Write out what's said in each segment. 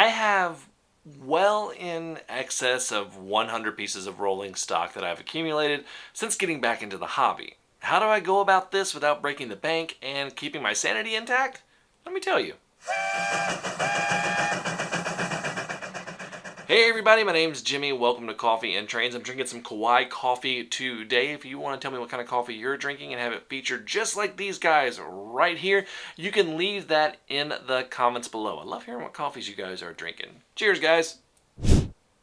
I have well in excess of 100 pieces of rolling stock that I've accumulated since getting back into the hobby. How do I go about this without breaking the bank and keeping my sanity intact? Let me tell you. Hey everybody, my name's Jimmy. Welcome to Coffee and Trains. I'm drinking some Kauai coffee today. If you want to tell me what kind of coffee you're drinking and have it featured just like these guys right here, you can leave that in the comments below. I love hearing what coffees you guys are drinking. Cheers, guys.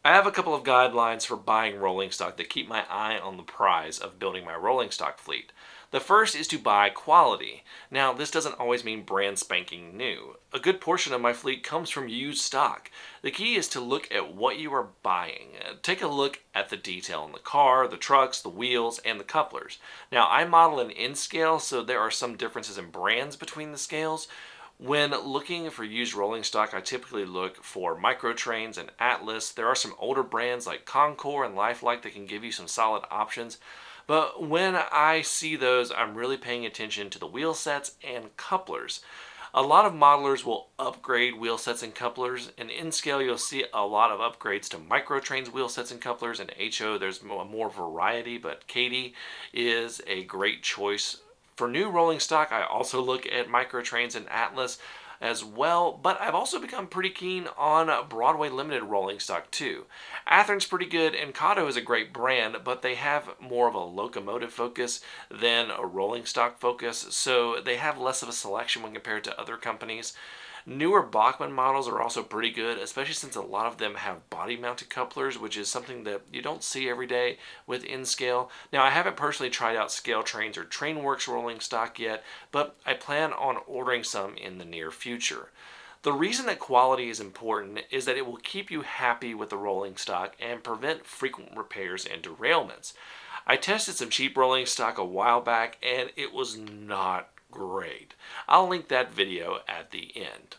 I have a couple of guidelines for buying rolling stock that keep my eye on the prize of building my rolling stock fleet. The first is to buy quality. Now, this doesn't always mean brand spanking new. A good portion of my fleet comes from used stock. The key is to look at what you are buying. Take a look at the detail in the car, the trucks, the wheels, and the couplers. Now, I model an N scale, so there are some differences in brands between the scales. When looking for used rolling stock, I typically look for Microtrains and Atlas. There are some older brands like Concord and Lifelike that can give you some solid options. But when I see those, I'm really paying attention to the wheel sets and couplers. A lot of modelers will upgrade wheel sets and couplers. In N-Scale, you'll see a lot of upgrades to Microtrains wheel sets and couplers. And HO, there's more variety, but Katie is a great choice. For new rolling stock, I also look at Microtrains and Atlas as well, but I've also become pretty keen on Broadway limited rolling stock too. Athern's pretty good, and Kato is a great brand, but they have more of a locomotive focus than a rolling stock focus, so they have less of a selection when compared to other companies. Newer Bachmann models are also pretty good, especially since a lot of them have body-mounted couplers, which is something that you don't see every day with N-Scale. Now, I haven't personally tried out Scale Trains or Trainworks rolling stock yet, but I plan on ordering some in the near future. The reason that quality is important is that it will keep you happy with the rolling stock and prevent frequent repairs and derailments. I tested some cheap rolling stock a while back, and it was not great. I'll link that video at the end.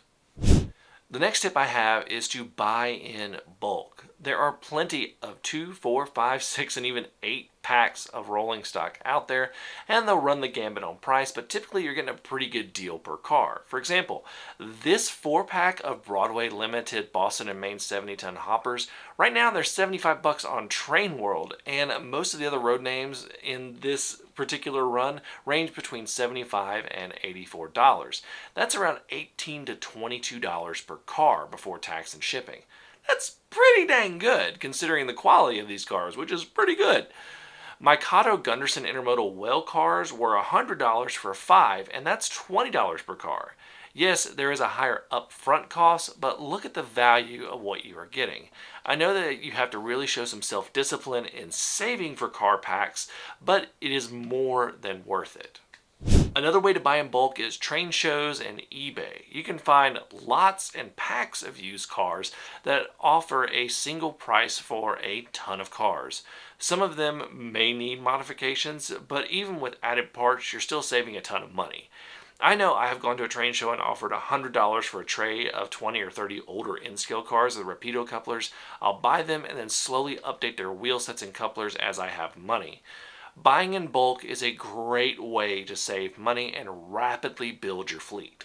The next tip I have is to buy in bulk. There are plenty of 2, 4, 5, 6, and even 8 packs of rolling stock out there, and they'll run the gambit on price, but typically you're getting a pretty good deal per car. For example, this 4-pack of Broadway limited Boston and Maine 70-ton hoppers, right now they're $75 on Train World, and most of the other road names in this particular run range between $75 and $84. That's around $18 to $22 per car before tax and shipping. That's pretty dang good considering the quality of these cars, which is pretty good. My Kato Gunderson Intermodal well cars were $100 for 5, and that's $20 per car. Yes, there is a higher upfront cost, but look at the value of what you are getting. I know that you have to really show some self-discipline in saving for car packs, but it is more than worth it. Another way to buy in bulk is train shows and eBay. You can find lots and packs of used cars that offer a single price for a ton of cars. Some of them may need modifications, but even with added parts, you're still saving a ton of money. I know I have gone to a train show and offered $100 for a tray of 20 or 30 older N-Scale cars with Rapido couplers. I'll buy them and then slowly update their wheel sets and couplers as I have money. Buying in bulk is a great way to save money and rapidly build your fleet.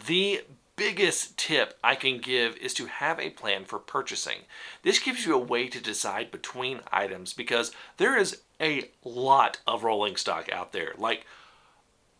The biggest tip I can give is to have a plan for purchasing. This gives you a way to decide between items because there is a lot of rolling stock out there. Like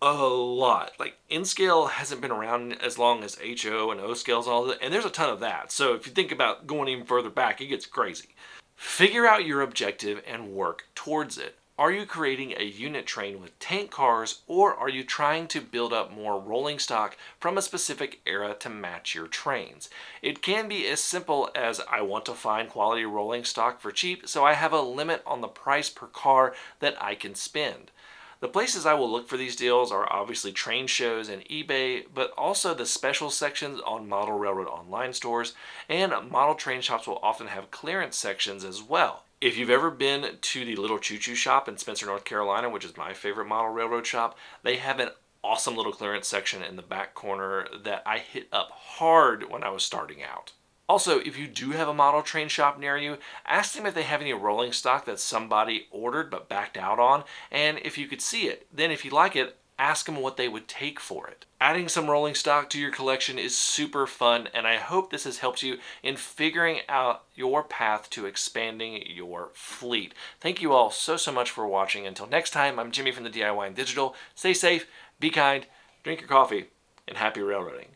a lot. Like N-Scale hasn't been around as long as HO and O-Scales and all that, and there's a ton of that. So if you think about going even further back, it gets crazy. Figure out your objective and work towards it. Are you creating a unit train with tank cars, or are you trying to build up more rolling stock from a specific era to match your trains? It can be as simple as I want to find quality rolling stock for cheap, so I have a limit on the price per car that I can spend. The places I will look for these deals are obviously train shows and eBay, but also the special sections on model railroad online stores, and model train shops will often have clearance sections as well. If you've ever been to the Little Choo Choo shop in Spencer, North Carolina, which is my favorite model railroad shop, they have an awesome little clearance section in the back corner that I hit up hard when I was starting out. Also, if you do have a model train shop near you, ask them if they have any rolling stock that somebody ordered but backed out on, and if you could see it. Then if you like it, ask them what they would take for it. Adding some rolling stock to your collection is super fun, and I hope this has helped you in figuring out your path to expanding your fleet. Thank you all so much for watching. Until next time, I'm Jimmy from the DIY and Digital. Stay safe, be kind, drink your coffee, and happy railroading.